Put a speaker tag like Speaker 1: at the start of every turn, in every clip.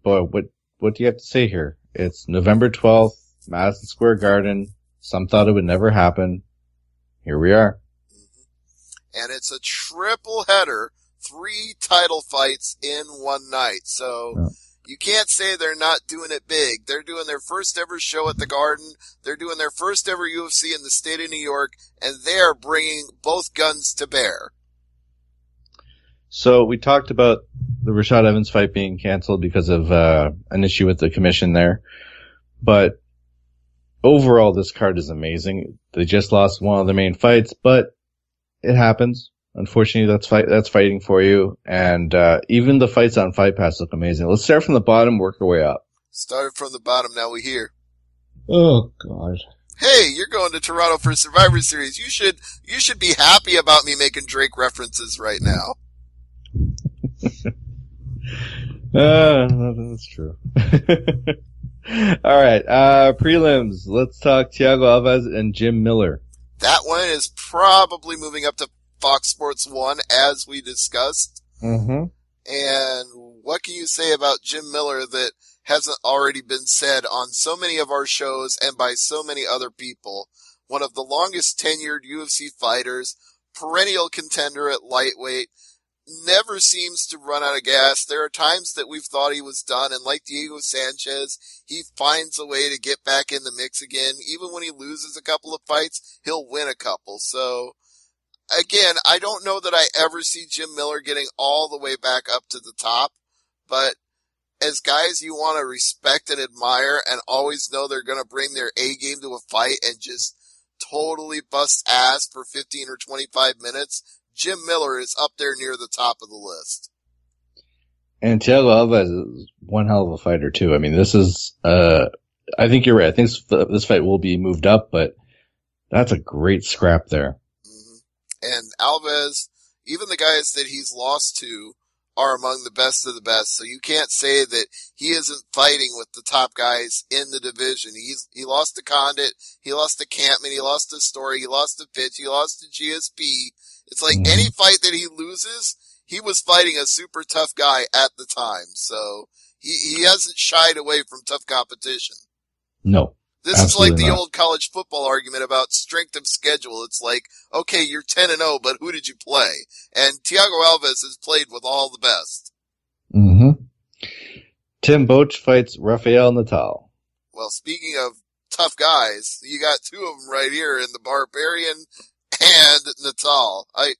Speaker 1: boy, what do you have to say here? It's November 12th, Madison Square Garden. Some thought it would never happen. Here we are.
Speaker 2: And it's a triple header, 3 title fights in one night. So you can't say they're not doing it big. They're doing their first ever show at the Garden. They're doing their first ever UFC in the state of New York, and they're bringing both guns to bear.
Speaker 1: So we talked about the Rashad Evans fight being canceled because of an issue with the commission there. But overall, this card is amazing. They just lost one of the main fights, but it happens. Unfortunately, that's fighting for you. And even the fights on Fight Pass look amazing. Let's start from the bottom, work our way up.
Speaker 2: Started from the bottom, now we hear.
Speaker 1: Oh, God.
Speaker 2: Hey, you're going to Toronto for Survivor Series. You should be happy about me making Drake references right now.
Speaker 1: That's true. All right, prelims. Let's talk Thiago Alvarez and Jim Miller.
Speaker 2: That one is probably moving up to Fox Sports 1, as we discussed.
Speaker 1: Mm-hmm.
Speaker 2: And what can you say about Jim Miller that hasn't already been said on so many of our shows and by so many other people? One of the longest tenured UFC fighters, perennial contender at lightweight, never seems to run out of gas. There are times that we've thought he was done, and like Diego Sanchez, he finds a way to get back in the mix again. Even when he loses a couple of fights, he'll win a couple. So, again, I don't know that I ever see Jim Miller getting all the way back up to the top, but as guys you want to respect and admire and always know they're going to bring their A game to a fight and just totally bust ass for 15 or 25 minutes, Jim Miller is up there near the top of the list.
Speaker 1: And Thiago Alvarez is one hell of a fighter, too. I mean, this is, I think you're right. I think this fight will be moved up, but that's a great scrap there.
Speaker 2: Mm-hmm. And Alvarez, even the guys that he's lost to are among the best of the best. So you can't say that he isn't fighting with the top guys in the division. He lost to Condit, he lost to Campman, he lost to Story, he lost to Fitch, he lost to GSP. It's like any fight that he loses, he was fighting a super tough guy at the time. So he hasn't shied away from tough competition.
Speaker 1: No.
Speaker 2: This is like the old college football argument about strength of schedule. It's like, okay, you're 10-0, but who did you play? And Thiago Alvarez has played with all the best.
Speaker 1: Mm-hmm. Tim Boetsch fights Rafael Natal.
Speaker 2: Well, speaking of tough guys, you got 2 of them right here in the Barbarian and Natal. I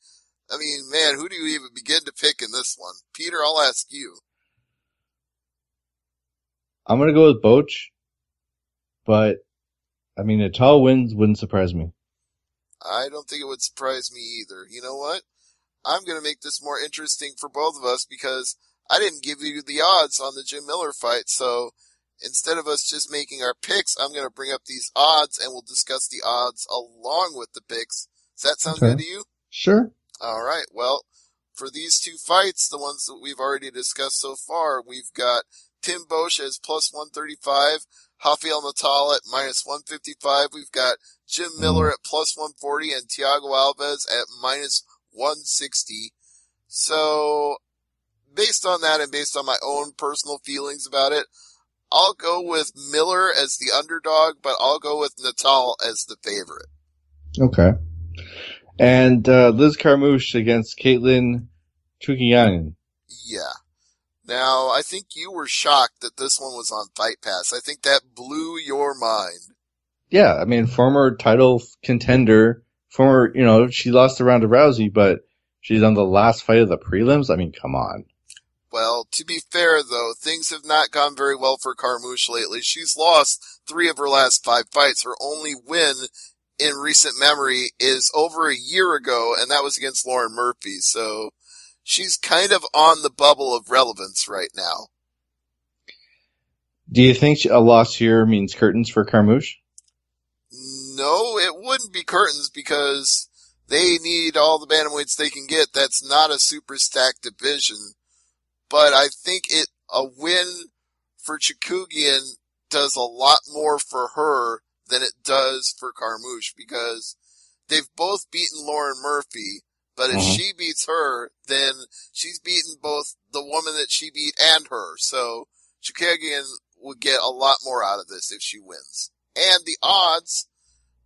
Speaker 2: mean, man, who do you even begin to pick in this one? Peter, I'll ask you.
Speaker 1: I'm going to go with Boetsch. But, I mean, Natal wins wouldn't surprise me.
Speaker 2: I don't think it would surprise me either. You know what? I'm going to make this more interesting for both of us because I didn't give you the odds on the Jim Miller fight. So instead of us just making our picks, I'm going to bring up these odds and we'll discuss the odds along with the picks. Does that sound good to you?
Speaker 1: Sure.
Speaker 2: All right. Well, for these 2 fights, the ones that we've already discussed so far, we've got Tim Boetsch as plus 135. Rafael Natal at minus 155. We've got Jim Miller at plus 140 and Thiago Alvarez at minus 160. So, based on that and based on my own personal feelings about it, I'll go with Miller as the underdog, but I'll go with Natal as the favorite.
Speaker 1: Okay. And Liz Carmouche against Caitlin Chukagian.
Speaker 2: Yeah. Now, I think you were shocked that this one was on Fight Pass. I think that blew your mind.
Speaker 1: Yeah, I mean, former title contender, she lost to Ronda Rousey, but she's on the last fight of the prelims. I mean, come on.
Speaker 2: Well, to be fair, though, things have not gone very well for Carmouche lately. She's lost 3 of her last 5 fights. Her only win in recent memory is over a year ago, and that was against Lauren Murphy. So she's kind of on the bubble of relevance right now.
Speaker 1: Do you think a loss here means curtains for Carmouche?
Speaker 2: No, it wouldn't be curtains because they need all the bantamweights they can get. That's not a super stacked division. But I think a win for Chukagian does a lot more for her than it does for Carmouche because they've both beaten Lauren Murphy. But if she beats her, then she's beaten both the woman that she beat and her. So Chookagian would get a lot more out of this if she wins. And the odds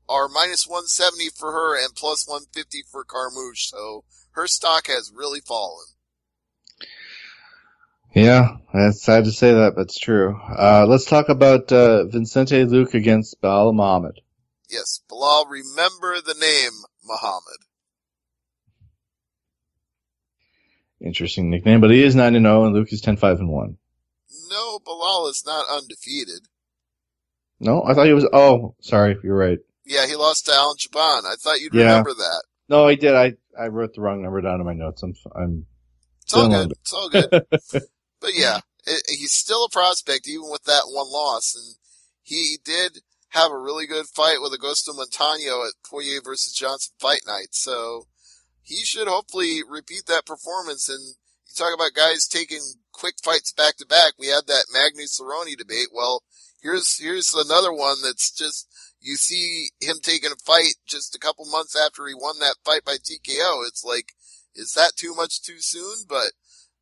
Speaker 2: are minus 170 for her and plus 150 for Carmouche, so her stock has really fallen.
Speaker 1: Yeah, it's sad to say that, but it's true. Let's talk about Vicente Luque against Belal Muhammad.
Speaker 2: Yes, Belal, remember the name Muhammad.
Speaker 1: Interesting nickname, but he is 9-0 and Luque is 10-5-1.
Speaker 2: No, Belal is not undefeated.
Speaker 1: No, I thought he was. Oh, sorry, you're right.
Speaker 2: Yeah, he lost to Alan Chaban. I thought you'd remember that.
Speaker 1: No, I did. I wrote the wrong number down in my notes.
Speaker 2: It's all good. It's all good. But yeah, he's still a prospect even with that one loss, and he did have a really good fight with Augusto Montaño at Poirier versus Johnson Fight Night. So he should hopefully repeat that performance. And you talk about guys taking quick fights back to back. We had that Magnus Cerrone debate. Well, here's another one that's just, you see him taking a fight just a couple months after he won that fight by TKO. It's like, is that too much too soon? But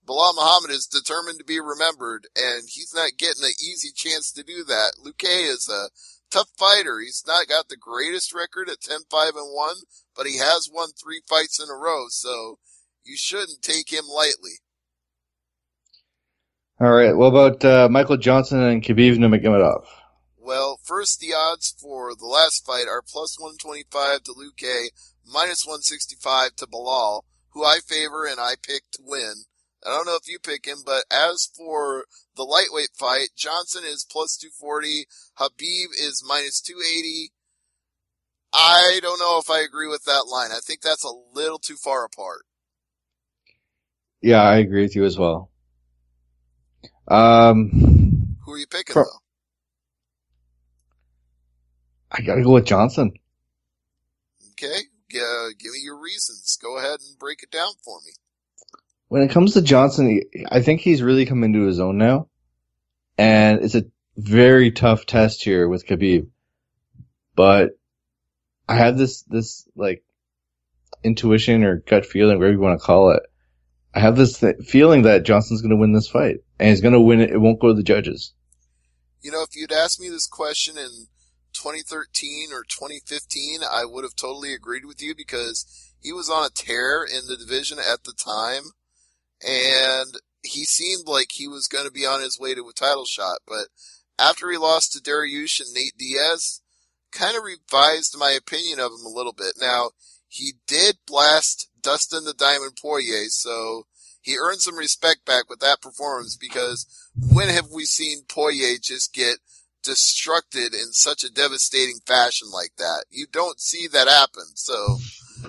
Speaker 2: Belal Muhammad is determined to be remembered, and he's not getting an easy chance to do that. Luque is a tough fighter. He's not got the greatest record at 10-5-1, but he has won 3 fights in a row, so you shouldn't take him lightly.
Speaker 1: All right. What about Michael Johnson and Khabib Nurmagomedov?
Speaker 2: Well, first, the odds for the last fight are plus 125 to Luque, minus 165 to Belal, who I favor and I pick to win. I don't know if you pick him, but as for the lightweight fight, Johnson is plus 240, Khabib is minus 280. I don't know if I agree with that line. I think that's a little too far apart.
Speaker 1: Yeah, I agree with you as well.
Speaker 2: Who are you picking, though?
Speaker 1: I gotta go with Johnson.
Speaker 2: Okay, give me your reasons. Go ahead and break it down for me.
Speaker 1: When it comes to Johnson, I think he's really come into his own now. And it's a very tough test here with Khabib. But I have this like intuition or gut feeling, whatever you want to call it. I have this feeling that Johnson's going to win this fight. And he's going to win it. It won't go to the judges.
Speaker 2: You know, if you'd asked me this question in 2013 or 2015, I would have totally agreed with you because he was on a tear in the division at the time. And he seemed like he was going to be on his way to a title shot. But after he lost to Dariush and Nate Diaz, kind of revised my opinion of him a little bit. Now, he did blast Dustin the Diamond Poirier, so he earned some respect back with that performance because when have we seen Poirier just get destructed in such a devastating fashion like that? You don't see that happen. So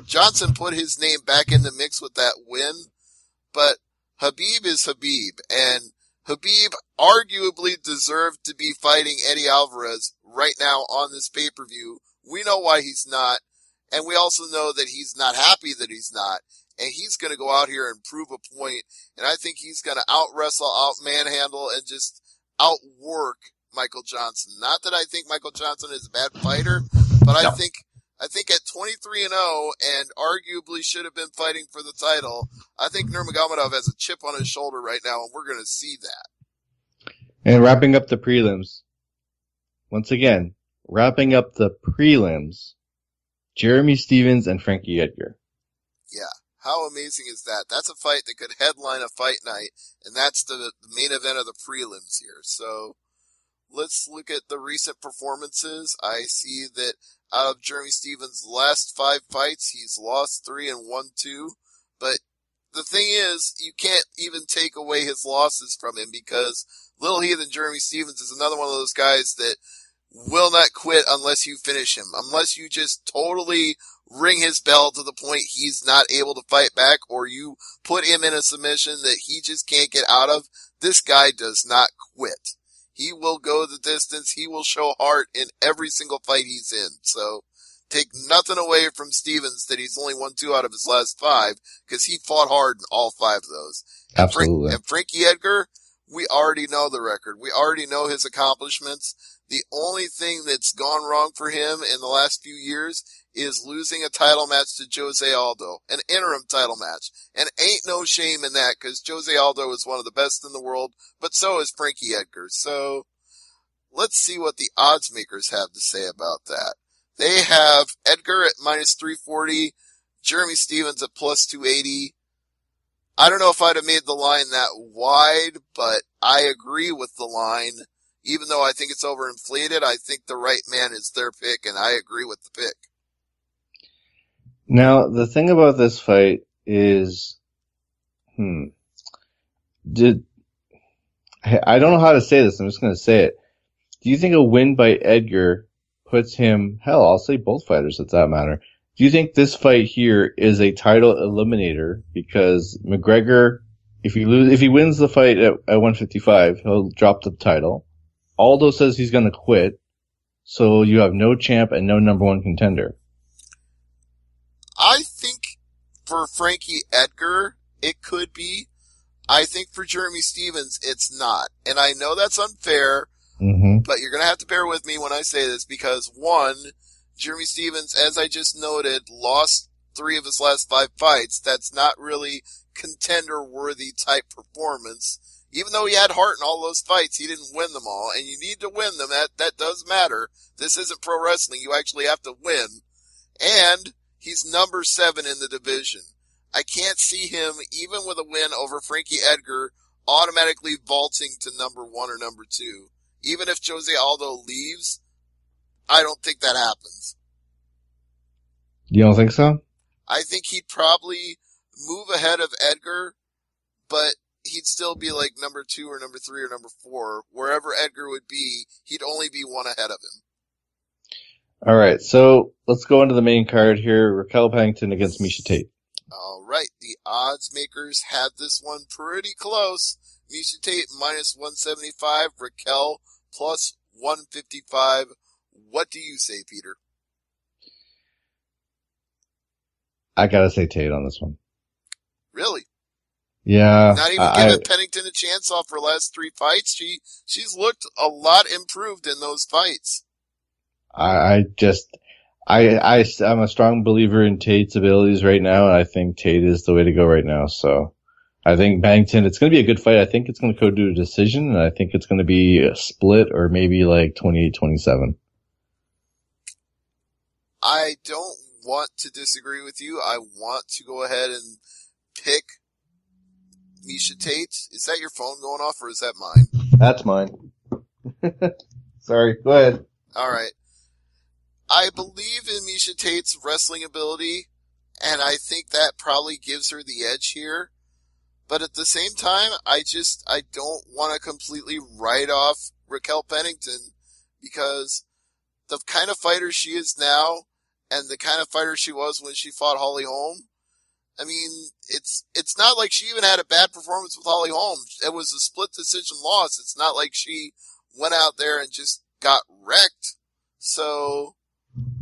Speaker 2: Johnson put his name back in the mix with that win, but Khabib is Khabib, and Khabib arguably deserved to be fighting Eddie Alvarez right now on this pay-per-view. We know why he's not, and we also know that he's not happy that he's not, and he's going to go out here and prove a point, and I think he's going to out-wrestle, out-manhandle, and just outwork Michael Johnson. Not that I think Michael Johnson is a bad fighter, but no. I think at 23-0 and arguably should have been fighting for the title, I think Nurmagomedov has a chip on his shoulder right now, and we're going to see that.
Speaker 1: And wrapping up the prelims, once again, Jeremy Stephens and Frankie Edgar.
Speaker 2: Yeah, how amazing is that? That's a fight that could headline a fight night, and that's the main event of the prelims here. So let's look at the recent performances. I see that out of Jeremy Stephens' last 5 fights, he's lost 3 and won 2. But the thing is, you can't even take away his losses from him because Little Heathen Jeremy Stephens is another one of those guys that will not quit unless you finish him. Unless you just totally ring his bell to the point he's not able to fight back or you put him in a submission that he just can't get out of. This guy does not quit. He will go the distance. He will show heart in every single fight he's in. So take nothing away from Stephens that he's only won 2 out of his last 5 because he fought hard in all 5 of those.
Speaker 1: Absolutely.
Speaker 2: And Frankie Edgar, We already know the record. We already know his accomplishments. The only thing that's gone wrong for him in the last few years is losing a title match to Jose Aldo, an interim title match. And ain't no shame in that, because Jose Aldo is one of the best in the world, but so is Frankie Edgar. So let's see what the odds makers have to say about that. They have Edgar at minus 340, Jeremy Stevens at plus 280. I don't know if I'd have made the line that wide, but I agree with the line. Even though I think it's overinflated, I think the right man is their pick, and I agree with the pick.
Speaker 1: Now, the thing about this fight is, I don't know how to say this, I'm just going to say it. Do you think a win by Edgar puts him, hell, I'll say both fighters at that matter. Do you think this fight here is a title eliminator? Because McGregor, if he wins the fight at 155, he'll drop the title. Aldo says he's going to quit. So you have no champ and no number one contender.
Speaker 2: I think for Frankie Edgar, it could be. I think for Jeremy Stevens, it's not. And I know that's unfair, but you're going to have to bear with me when I say this, because one, Jeremy Stevens, as I just noted, lost 3 of his last 5 fights. That's not really contender-worthy type performance. Even though he had heart in all those fights, he didn't win them all, and you need to win them. That does matter. This isn't pro wrestling. You actually have to win. And he's number 7 in the division. I can't see him, even with a win over Frankie Edgar, automatically vaulting to number 1 or number 2. Even if Jose Aldo leaves, I don't think that happens.
Speaker 1: You don't think so?
Speaker 2: I think he'd probably move ahead of Edgar, but he'd still be like number 2 or number 3 or number 4. Wherever Edgar would be, he'd only be 1 ahead of him.
Speaker 1: All right, so let's go into the main card here. Raquel Pennington against Miesha Tate.
Speaker 2: All right, the odds makers had this one pretty close. Miesha Tate minus 175, Raquel plus 155. What do you say, Peter?
Speaker 1: I gotta say Tate on this one.
Speaker 2: Really?
Speaker 1: Yeah.
Speaker 2: Not even giving Pennington a chance off her last 3 fights? She's looked a lot improved in those fights.
Speaker 1: I'm a strong believer in Tate's abilities right now, and I think Tate is the way to go right now. So I think Pennington, it's going to be a good fight. I think it's going to go to a decision, and I think it's going to be a split or maybe like 28-27.
Speaker 2: I don't want to disagree with you. I want to go ahead and pick Miesha Tate. Is that your phone going off, or is that mine?
Speaker 1: That's mine. Sorry, go ahead.
Speaker 2: All right. I believe in Miesha Tate's wrestling ability, and I think that probably gives her the edge here. But at the same time, I don't want to completely write off Raquel Pennington, because the kind of fighter she is now and the kind of fighter she was when she fought Holly Holm, I mean, it's not like she even had a bad performance with Holly Holm. It was a split decision loss. It's not like she went out there and just got wrecked. So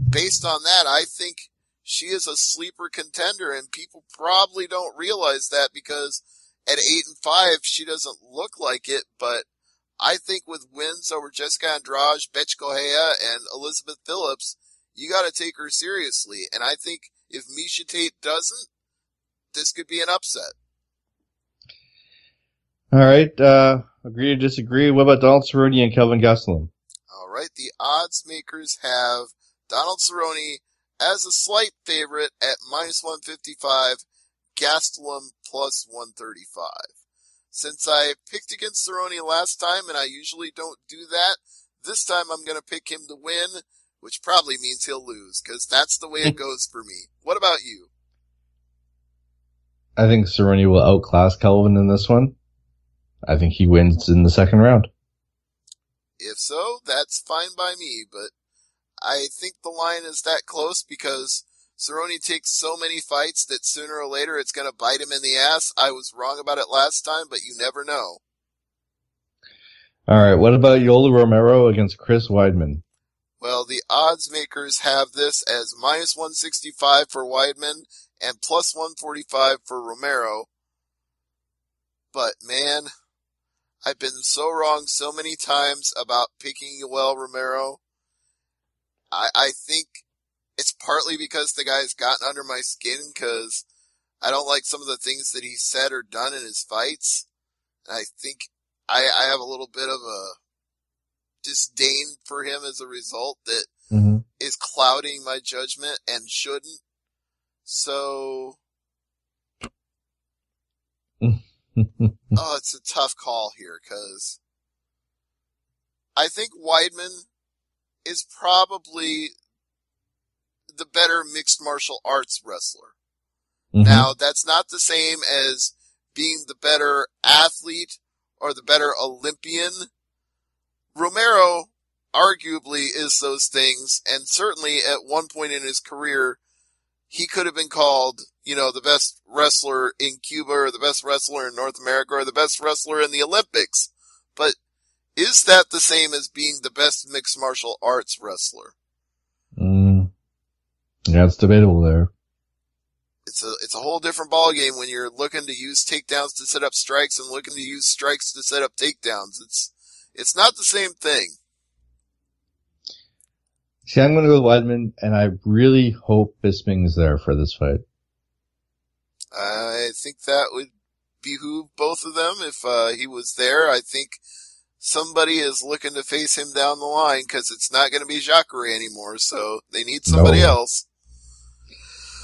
Speaker 2: based on that, I think she is a sleeper contender, and people probably don't realize that, because at 8-5, she doesn't look like it, but I think with wins over Jessica Andrade, Bethe Correia, and Elizabeth Phillips, you gotta take her seriously. And I think if Miesha Tate doesn't, this could be an upset.
Speaker 1: All right, agree to disagree. What about Donald Cerrone and Kelvin Gastelum?
Speaker 2: All right, the odds makers have Donald Cerrone as a slight favorite at minus 155, Gastelum plus 135. Since I picked against Cerrone last time, and I usually don't do that, this time I'm going to pick him to win, which probably means he'll lose, because that's the way it goes for me. What about you?
Speaker 1: I think Cerrone will outclass Kelvin in this one. I think he wins in the second round.
Speaker 2: If so, that's fine by me, but I think the line is that close because Cerrone takes so many fights that sooner or later it's going to bite him in the ass. I was wrong about it last time, but you never know.
Speaker 1: All right, what about Yoel Romero against Chris Weidman?
Speaker 2: Well, the odds makers have this as minus 165 for Weidman and plus 145 for Romero. But man, I've been so wrong so many times about picking Yoel Romero. I think it's partly because the guy's gotten under my skin because I don't like some of the things that he said or done in his fights. And I think I have a little bit of a disdain for him as a result that is clouding my judgment and shouldn't. So, it's a tough call here because I think Weidman is probably the better mixed martial arts wrestler. Now, that's not the same as being the better athlete or the better Olympian. Romero arguably is those things, and certainly at one point in his career, he could have been called, the best wrestler in Cuba or the best wrestler in North America or the best wrestler in the Olympics. But is that the same as being the best mixed martial arts wrestler?
Speaker 1: Yeah, it's debatable there.
Speaker 2: It's a whole different ballgame when you're looking to use takedowns to set up strikes and looking to use strikes to set up takedowns. It's not the same thing.
Speaker 1: See, I'm going to go with Weidman, and I really hope Bisping is there for this fight.
Speaker 2: I think that would behoove both of them if he was there. I think somebody is looking to face him down the line because it's not going to be Jacare anymore, so they need somebody else.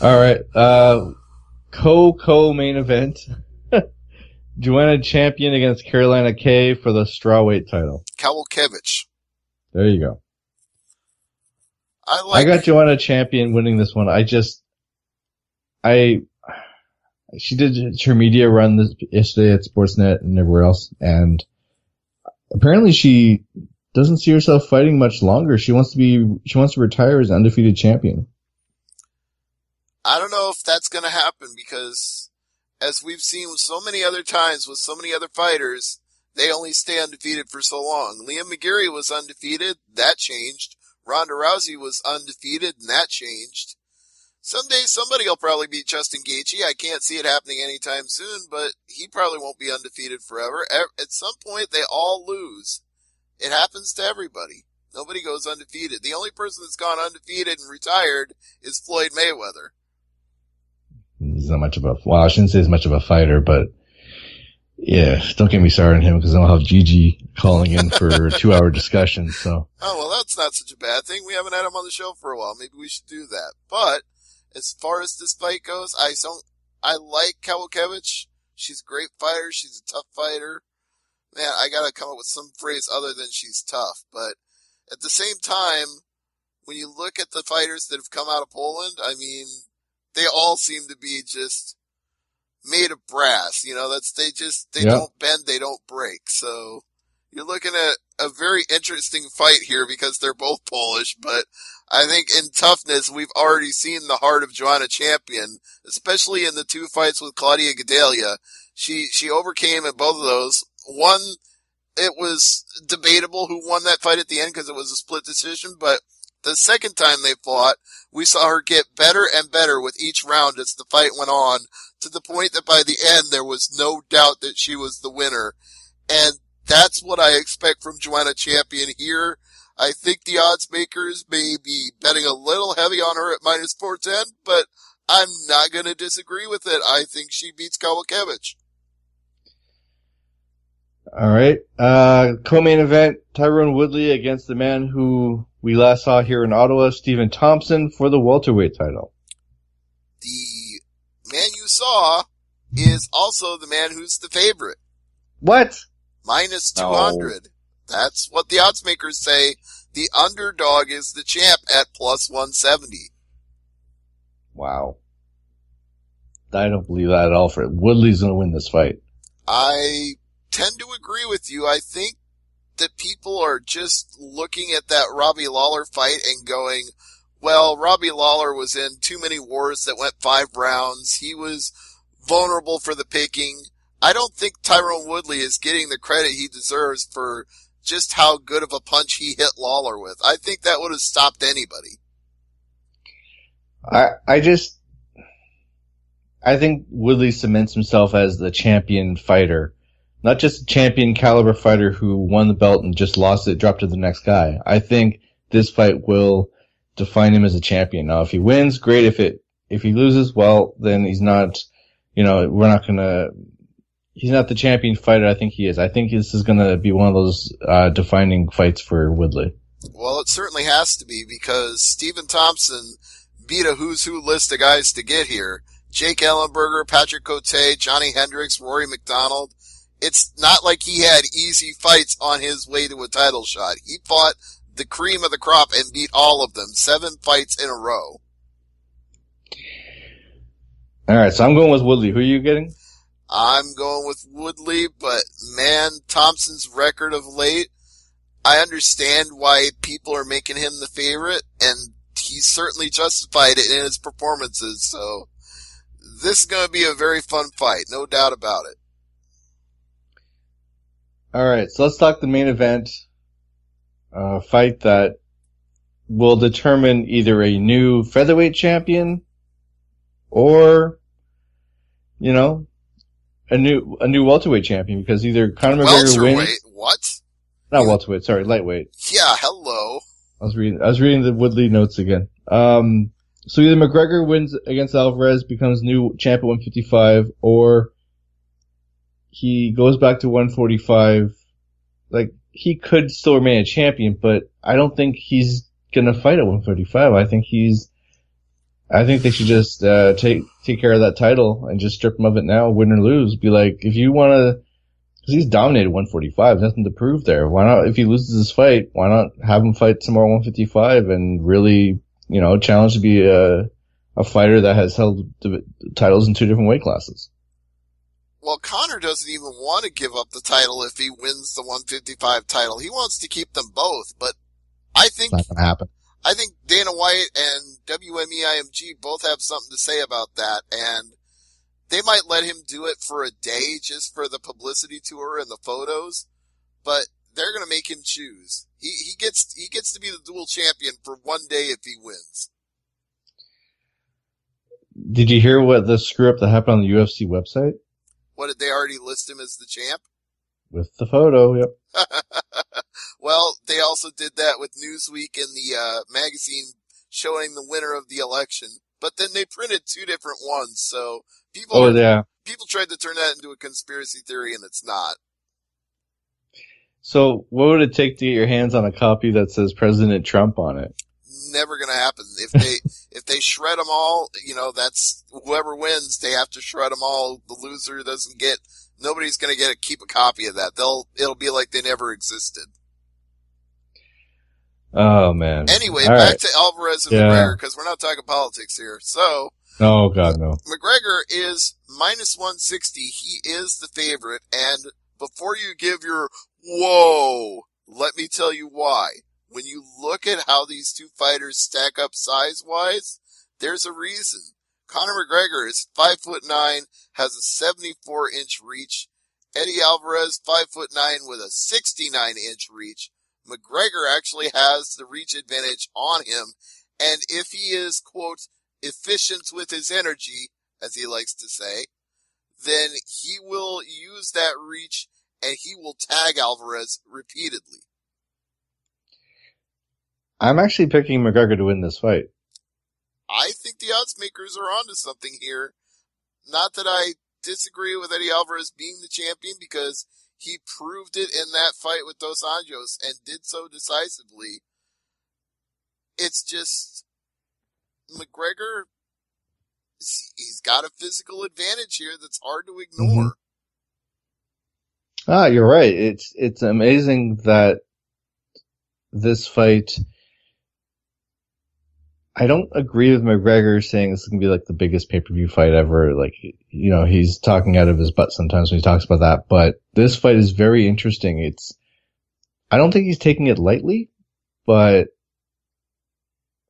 Speaker 1: All right. Co-main event. Joanna Champion against Carolina Kay for the strawweight title.
Speaker 2: Kowalkiewicz.
Speaker 1: There you go. I got Joanna Champion winning this one. She did her media run yesterday at Sportsnet and everywhere else, and apparently she doesn't see herself fighting much longer. She wants to retire as undefeated champion.
Speaker 2: I don't know if that's going to happen because, as we've seen so many other times with so many other fighters, they only stay undefeated for so long. Liam McGarry was undefeated. That changed. Ronda Rousey was undefeated, and that changed. Someday somebody will probably beat Justin Gaethje. I can't see it happening anytime soon, but he probably won't be undefeated forever. At some point, they all lose. It happens to everybody. Nobody goes undefeated. The only person that's gone undefeated and retired is Floyd Mayweather.
Speaker 1: He's not much of I shouldn't say he's much of a fighter, but yeah, don't get me started on him because I'll have Gigi calling in for a 2-hour discussion, so.
Speaker 2: Oh, well, that's not such a bad thing. We haven't had him on the show for a while. Maybe we should do that. But, as far as this fight goes, I like Kowalkiewicz. She's a great fighter. She's a tough fighter. Man, I gotta come up with some phrase other than she's tough. But, at the same time, when you look at the fighters that have come out of Poland, I mean, they all seem to be just made of brass. They don't bend, they don't break. So you're looking at a very interesting fight here because they're both Polish, but I think in toughness, we've already seen the heart of Joanna Champion, especially in the 2 fights with Claudia Gadelha. She overcame in both of those. One, it was debatable who won that fight at the end because it was a split decision, but the second time they fought, we saw her get better and better with each round as the fight went on, to the point that by the end there was no doubt that she was the winner. And that's what I expect from Joanna Champion here. I think the odds makers may be betting a little heavy on her at minus 410, but I'm not going to disagree with it. I think she beats Kowalkiewicz.
Speaker 1: All right. Co-main event, Tyrone Woodley against the man who we last saw here in Ottawa, Stephen Thompson, for the welterweight title.
Speaker 2: The man you saw is also the man who's the favorite.
Speaker 1: What?
Speaker 2: Minus 200. Oh. That's what the odds makers say. The underdog is the champ at plus 170.
Speaker 1: Wow. I don't believe that at all. Woodley's going to win this fight.
Speaker 2: I tend to agree with you. I think that people are just looking at that Robbie Lawler fight and going, well, Robbie Lawler was in too many wars that went 5 rounds. He was vulnerable for the picking. I don't think Tyrone Woodley is getting the credit he deserves for just how good of a punch he hit Lawler with. I think that would have stopped anybody.
Speaker 1: I think Woodley cements himself as the champion fighter not just a champion caliber fighter who won the belt and just lost it, dropped to the next guy. I think this fight will define him as a champion. Now, if he wins, great. If he loses, well, then he's not, he's not the champion fighter I think he is. I think this is gonna be one of those, defining fights for Woodley.
Speaker 2: Well, it certainly has to be, because Stephen Thompson beat a who's who list of guys to get here. Jake Ellenberger, Patrick Cote, Johnny Hendricks, Rory McDonald. It's not like he had easy fights on his way to a title shot. He fought the cream of the crop and beat all of them. 7 fights in a row.
Speaker 1: Alright, so I'm going with Woodley. Who are you getting?
Speaker 2: I'm going with Woodley, but man, Thompson's record of late, I understand why people are making him the favorite, and he's certainly justified it in his performances, so this is going to be a very fun fight, no doubt about it.
Speaker 1: Alright, so let's talk the main event. Fight that will determine either a new featherweight champion or, a new welterweight champion, because either Conor McGregor wins.
Speaker 2: What?
Speaker 1: Not welterweight, sorry, lightweight.
Speaker 2: Yeah, hello.
Speaker 1: I was reading the Woodley notes again. So either McGregor wins against Alvarez, becomes new champ at 155, or he goes back to 145. Like, he could still remain a champion, but I don't think he's gonna fight at 135. I think they should just, take care of that title and just strip him of it now, win or lose. Be like, if you wanna, cause he's dominated 145, nothing to prove there. Why not, if he loses this fight, why not have him fight some more 155 and really, challenge to be a fighter that has held titles in 2 different weight classes?
Speaker 2: Well, Conor doesn't even want to give up the title if he wins the 155 title. He wants to keep them both, but I think
Speaker 1: it's not gonna happen.
Speaker 2: I think Dana White and WMEIMG both have something to say about that, and they might let him do it for a day just for the publicity tour and the photos, but they're going to make him choose. He gets to be the dual champion for one day if he wins.
Speaker 1: Did you hear what the screw up that happened on the UFC website?
Speaker 2: What, did they already list him as the champ?
Speaker 1: With the photo, yep.
Speaker 2: Well, they also did that with Newsweek and the magazine showing the winner of the election. But then they printed 2 different ones, so people tried to turn that into a conspiracy theory, and it's not.
Speaker 1: So what would it take to get your hands on a copy that says President Trump on it?
Speaker 2: Never gonna happen. If they shred them all, that's whoever wins, they have to shred them all. The loser nobody's gonna keep a copy of that. It'll be like they never existed.
Speaker 1: Oh man.
Speaker 2: Anyway, back to Alvarez and McGregor, because we're not talking politics here. So.
Speaker 1: Oh god, no.
Speaker 2: McGregor is minus 160. He is the favorite, and before you give your whoa, let me tell you why. When you look at how these two fighters stack up size-wise, there's a reason. Conor McGregor is 5'9", has a 74-inch reach. Eddie Alvarez, 5'9", with a 69-inch reach. McGregor actually has the reach advantage on him, and if he is, quote, efficient with his energy, as he likes to say, then he will use that reach and he will tag Alvarez repeatedly.
Speaker 1: I'm actually picking McGregor to win this fight.
Speaker 2: I think the odds makers are onto something here. Not that I disagree with Eddie Alvarez being the champion, because he proved it in that fight with Dos Anjos and did so decisively. It's just McGregor, he's got a physical advantage here that's hard to ignore.
Speaker 1: Mm-hmm. You're right. It's amazing that this fight, I don't agree with McGregor saying this is going to be like the biggest pay-per-view fight ever. Like, he's talking out of his butt sometimes when he talks about that, but this fight is very interesting. I don't think he's taking it lightly, but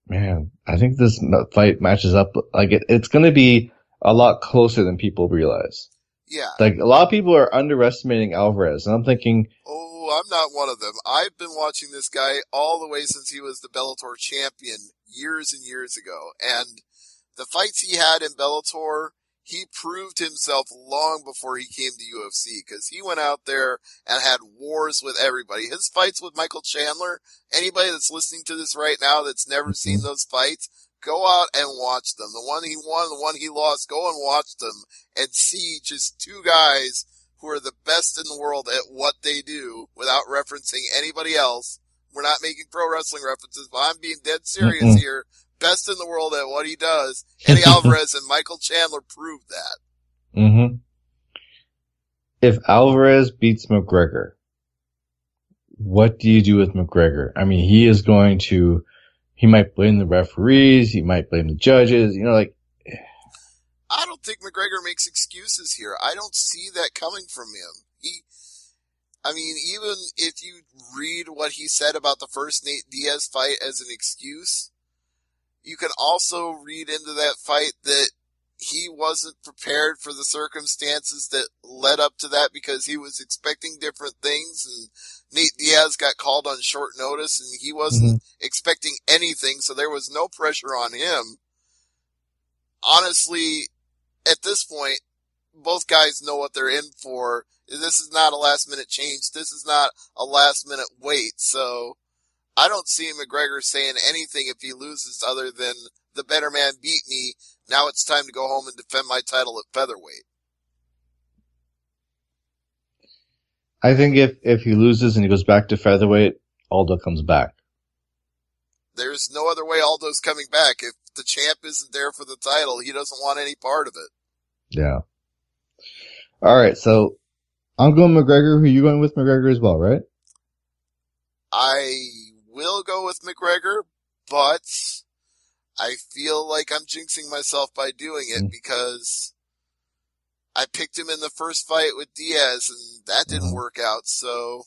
Speaker 1: man, I think this fight matches up. Like, it's going to be a lot closer than people realize.
Speaker 2: Yeah.
Speaker 1: Like, a lot of people are underestimating Alvarez, and I'm thinking,
Speaker 2: oh, I'm not one of them. I've been watching this guy all the way since he was the Bellator champion years and years ago. And the fights he had in Bellator, he proved himself long before he came to UFC, because he went out there and had wars with everybody. His fights with Michael Chandler, anybody that's listening to this right now that's never seen those fights, go out and watch them. The one he won, the one he lost, go and watch them and see just two guys who are the best in the world at what they do without referencing anybody else. We're not making pro wrestling references, but I'm being dead serious here. Best in the world at what he does. Eddie Alvarez and Michael Chandler proved that.
Speaker 1: If Alvarez beats McGregor, what do you do with McGregor? I mean, he might blame the referees, he might blame the judges,
Speaker 2: I don't think McGregor makes excuses here. I don't see that coming from him. Even if you read what he said about the first Nate Diaz fight as an excuse, you can also read into that fight that he wasn't prepared for the circumstances that led up to that because he was expecting different things, and Nate Diaz got called on short notice and he wasn't expecting anything, so there was no pressure on him. Honestly, at this point, both guys know what they're in for. This is not a last minute change. This is not a last minute wait. So I don't see McGregor saying anything if he loses other than the better man beat me. Now it's time to go home and defend my title at featherweight.
Speaker 1: I think if he loses and he goes back to featherweight, Aldo comes back.
Speaker 2: There's no other way Aldo's coming back. If the champ isn't there for the title, he doesn't want any part of it.
Speaker 1: Yeah. All right, so I'm going McGregor. Who are you going with? McGregor as well, right?
Speaker 2: I will go with McGregor, but I feel like I'm jinxing myself by doing it because I picked him in the first fight with Diaz and that didn't work out. So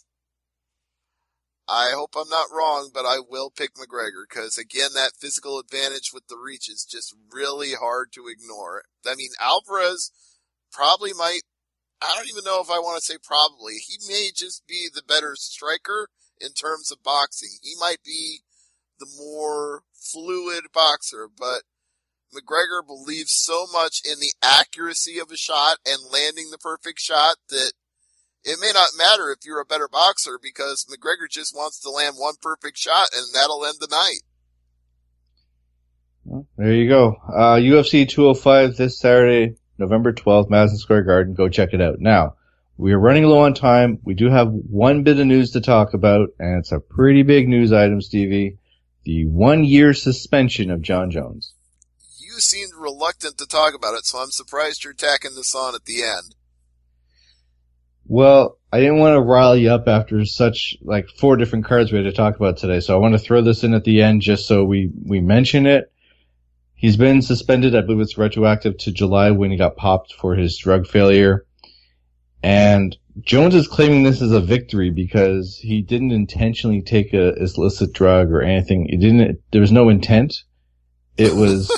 Speaker 2: I hope I'm not wrong, but I will pick McGregor because, again, that physical advantage with the reach is just really hard to ignore. I mean, Alvarez probably might, I don't even know if I want to say probably. He may just be the better striker in terms of boxing. He might be the more fluid boxer, but McGregor believes so much in the accuracy of a shot and landing the perfect shot that it may not matter if you're a better boxer because McGregor just wants to land one perfect shot and that'll end the night.
Speaker 1: Well, there you go. UFC 205 this Saturday, November 12th, Madison Square Garden. Go check it out. Now, we are running low on time. We do have one bit of news to talk about, and it's a pretty big news item, Stevie. The 1-year suspension of John Jones.
Speaker 2: You seemed reluctant to talk about it, so I'm surprised you're tacking this on at the end.
Speaker 1: Well, I didn't want to rile you up after such, 4 different cards we had to talk about today, so I want to throw this in at the end just so we mention it. He's been suspended. I believe it's retroactive to July when he got popped for his drug failure. And Jones is claiming this as a victory because he didn't intentionally take a illicit drug or anything. There was no intent. It was,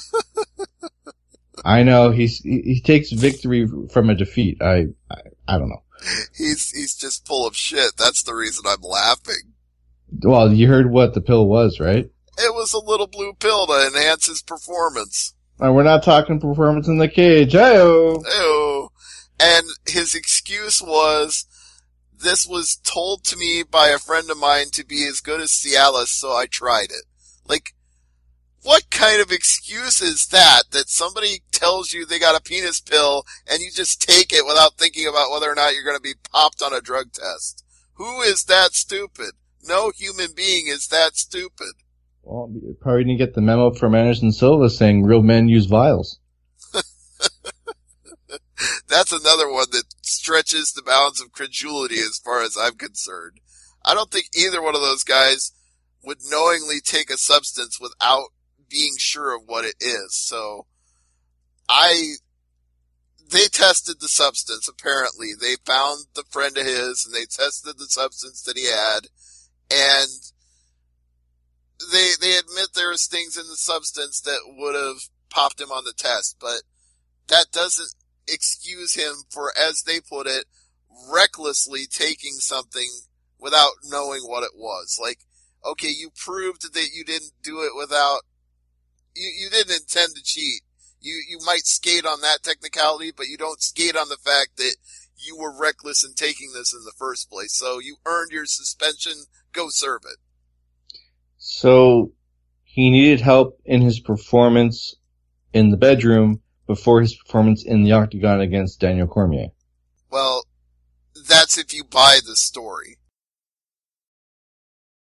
Speaker 1: I know, he takes victory from a defeat. I don't know.
Speaker 2: He's just full of shit. That's the reason I'm laughing.
Speaker 1: Well, you heard what the pill was, right?
Speaker 2: It was a little blue pill to enhance his performance.
Speaker 1: We're not talking performance in the cage. Hey-oh.
Speaker 2: Hey-oh. And his excuse was, this was told to me by a friend of mine to be as good as Cialis, so I tried it. What kind of excuse is that somebody tells you they got a penis pill and you just take it without thinking about whether or not you're going to be popped on a drug test? Who is that stupid? No human being is that stupid.
Speaker 1: Well, you probably didn't get the memo from Anderson Silva saying real men use vials.
Speaker 2: That's another one that stretches the bounds of credulity as far as I'm concerned. I don't think either one of those guys would knowingly take a substance without being sure of what it is. So they tested the substance, apparently. They found the friend of his and they tested the substance that he had, and they admit there was things in the substance that would have popped him on the test, but that doesn't excuse him for, as they put it, recklessly taking something without knowing what it was. Okay, you proved that you didn't do it without, you didn't intend to cheat. You might skate on that technicality, but you don't skate on the fact that you were reckless in taking this in the first place. So you earned your suspension. Go serve it.
Speaker 1: So he needed help in his performance in the bedroom before his performance in the octagon against Daniel Cormier.
Speaker 2: Well, that's if you buy the story.